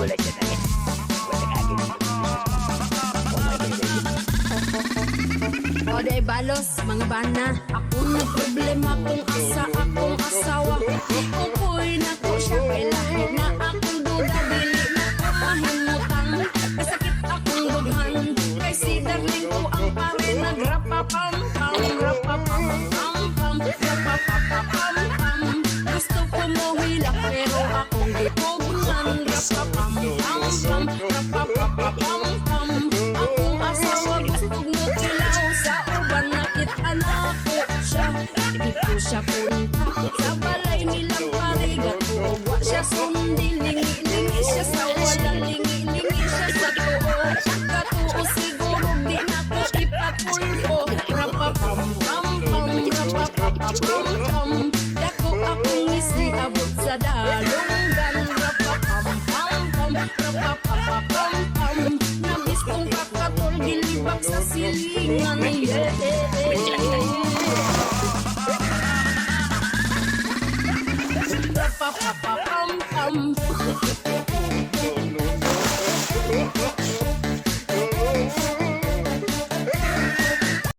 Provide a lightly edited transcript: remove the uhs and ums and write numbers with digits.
O day balos, mga bana. Ako na problema kung asa akong asawa. Kukuy na ko siya kay lahi na akong duda. Dili na ko mahimutang, kasakit akong dughan. Kay si darling ko ang pare nagrapapam-pam, rapapam-pam-pam, rapapapam-pam. Gusto ko mo hilak pero akong gitugnan. Rapapam-pam-pam, rapapapam-pam. Akong asawa gusto mo tilaw sa uban. Nakita ko siya, hindi ko siya punta sa balay nilang parigat. Wa siya sundi, lingi-lingi siya sa walang lingi-lingi siya sa tuo. Katuo siguro di na ko ipatulpo. Rapapam-pam-pam, rapapapam-pam. Dako akong isiabot sa dalunggan. Rapapam-pam-pam, rapapapam-pam. Nabis kong kakatol, gilibak sa silingan. Yeah.